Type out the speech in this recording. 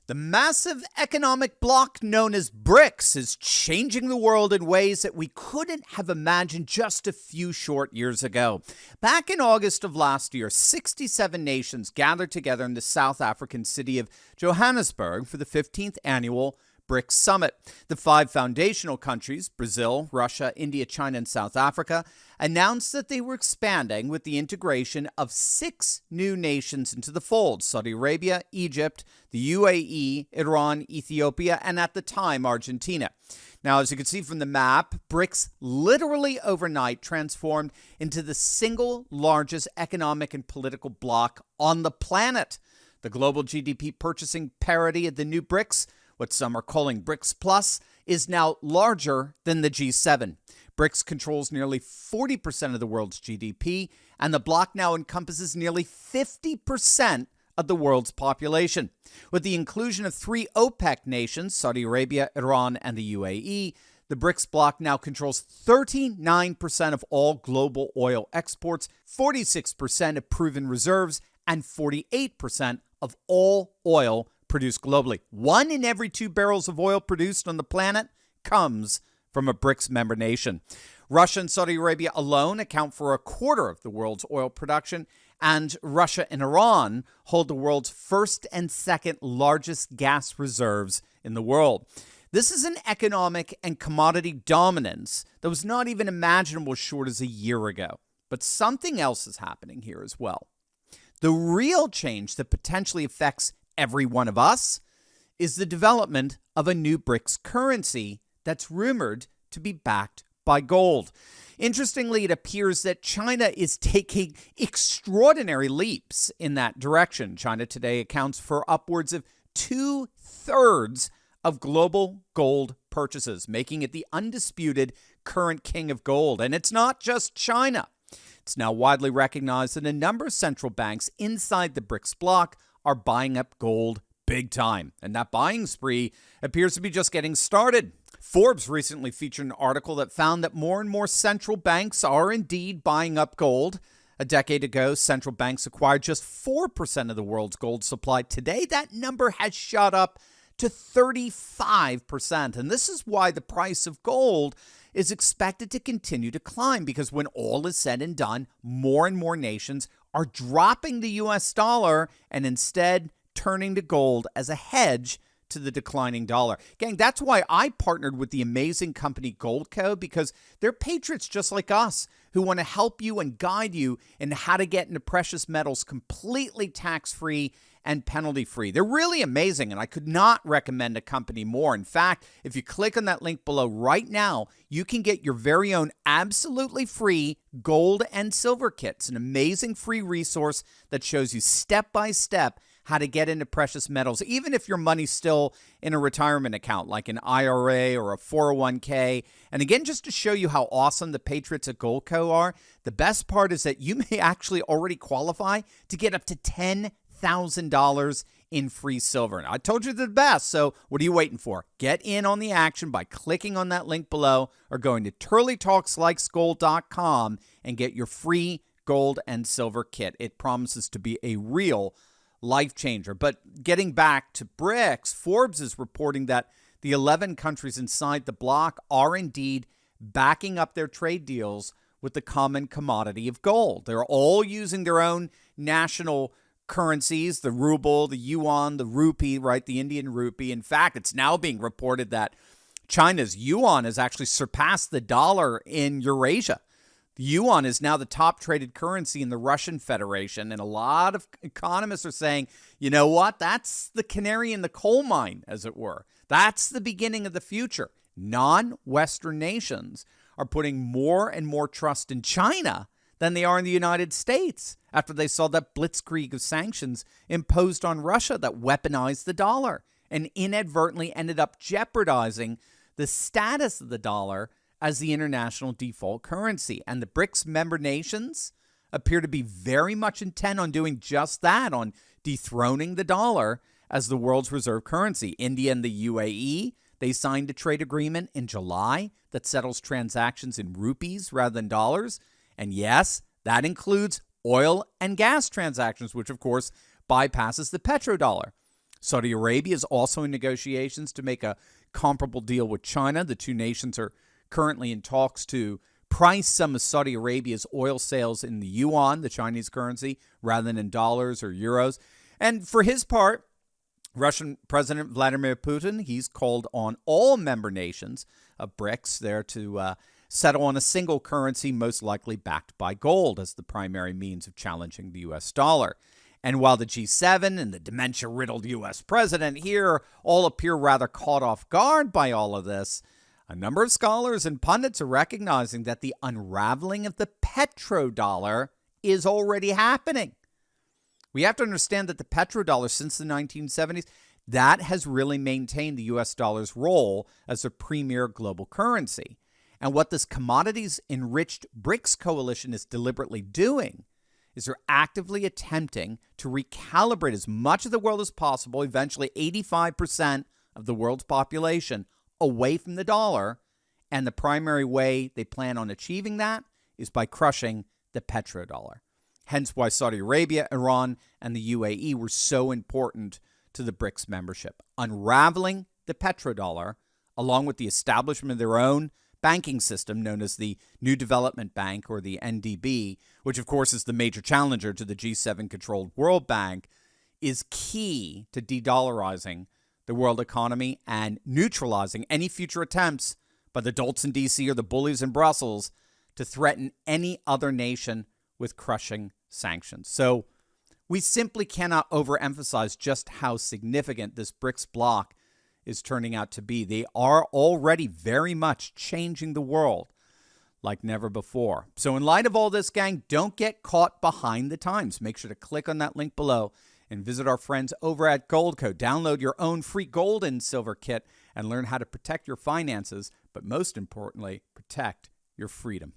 The massive economic bloc known as BRICS is changing the world in ways that we couldn't have imagined just a few short years ago. Back in August of last year, 67 nations gathered together in the South African city of Johannesburg for the 15th annual BRICS Summit. The 5 foundational countries, Brazil, Russia, India, China, and South Africa, announced that they were expanding with the integration of 6 new nations into the fold: Saudi Arabia, Egypt, the UAE, Iran, Ethiopia, and at the time, Argentina. Now, as you can see from the map, BRICS literally overnight transformed into the single largest economic and political bloc on the planet. The global GDP purchasing parity of the new BRICS, what some are calling BRICS Plus, is now larger than the G7. BRICS controls nearly 40% of the world's GDP, and the bloc now encompasses nearly 50% of the world's population. With the inclusion of 3 OPEC nations, Saudi Arabia, Iran, and the UAE, the BRICS bloc now controls 39% of all global oil exports, 46% of proven reserves, and 48% of all oil produced globally. 1 in every 2 barrels of oil produced on the planet comes from a BRICS member nation. Russia and Saudi Arabia alone account for a quarter of the world's oil production, and Russia and Iran hold the world's first and second largest gas reserves in the world. This is an economic and commodity dominance that was not even imaginable as short as a year ago. But something else is happening here as well. The real change that potentially affects every one of us is the development of a new BRICS currency that's rumored to be backed by gold. Interestingly, it appears that China is taking extraordinary leaps in that direction. China today accounts for upwards of 2/3 of global gold purchases, making it the undisputed current king of gold. And it's not just China. It's now widely recognized that a number of central banks inside the BRICS bloc are buying up gold big time. And that buying spree appears to be just getting started. Forbes recently featured an article that found that more and more central banks are indeed buying up gold. A decade ago, central banks acquired just 4% of the world's gold supply. Today, that number has shot up to 35%. And this is why the price of gold is expected to continue to climb, because when all is said and done, more and more nations are dropping the US dollar and instead turning to gold as a hedge to the declining dollar. Gang, that's why I partnered with the amazing company Goldco, because they're patriots just like us who want to help you and guide you in how to get into precious metals completely tax-free and penalty-free. They're really amazing, and I could not recommend a company more. In fact, if you click on that link below right now, you can get your very own absolutely free gold and silver kit. It's an amazing free resource that shows you step-by-step how to get into precious metals, even if your money's still in a retirement account like an IRA or a 401k. And again, just to show you how awesome the patriots at Goldco are, the best part is that you may actually already qualify to get up to $10,000 in free silver. Now, I told you the best, so what are you waiting for? Get in on the action by clicking on that link below or going to turleytalkslikesgold.com and get your free gold and silver kit. It promises to be a real life changer. But getting back to BRICS, Forbes is reporting that the 11 countries inside the bloc are indeed backing up their trade deals with the common commodity of gold. They're all using their own national currencies, the ruble, the yuan, the rupee, right? The Indian rupee. In fact, it's now being reported that China's yuan has actually surpassed the dollar in Eurasia. The yuan is now the top traded currency in the Russian Federation, and a lot of economists are saying, you know what, that's the canary in the coal mine, as it were. That's the beginning of the future. Non-Western nations are putting more and more trust in China than they are in the United States after they saw that blitzkrieg of sanctions imposed on Russia that weaponized the dollar and inadvertently ended up jeopardizing the status of the dollar as the international default currency. And the BRICS member nations appear to be very much intent on doing just that, on dethroning the dollar as the world's reserve currency. India and the UAE, they signed a trade agreement in July that settles transactions in rupees rather than dollars. And yes, that includes oil and gas transactions, which of course bypasses the petrodollar. Saudi Arabia is also in negotiations to make a comparable deal with China. The two nations are currently in talks to price some of Saudi Arabia's oil sales in the yuan, the Chinese currency, rather than in dollars or euros. And for his part, Russian President Vladimir Putin, he's called on all member nations of BRICS there to settle on a single currency, most likely backed by gold, as the primary means of challenging the U.S. dollar. And while the G7 and the dementia-riddled U.S. president here all appear rather caught off guard by all of this, a number of scholars and pundits are recognizing that the unraveling of the petrodollar is already happening. We have to understand that the petrodollar since the 1970s, that has really maintained the U.S. dollar's role as a premier global currency. And what this commodities-enriched BRICS coalition is deliberately doing is they're actively attempting to recalibrate as much of the world as possible, eventually 85% of the world's population, away from the dollar. And the primary way they plan on achieving that is by crushing the petrodollar. Hence why Saudi Arabia, Iran, and the UAE were so important to the BRICS membership. Unraveling the petrodollar, along with the establishment of their own banking system known as the New Development Bank, or the NDB, which of course is the major challenger to the G7-controlled World Bank, is key to de-dollarizing the world economy and neutralizing any future attempts by the dolts in D.C. or the bullies in Brussels to threaten any other nation with crushing sanctions. So we simply cannot overemphasize just how significant this BRICS bloc is turning out to be. They are already very much changing the world like never before. So in light of all this, gang, don't get caught behind the times. Make sure to click on that link below and visit our friends over at Goldco. Download your own free gold and silver kit and learn how to protect your finances, but most importantly, protect your freedom.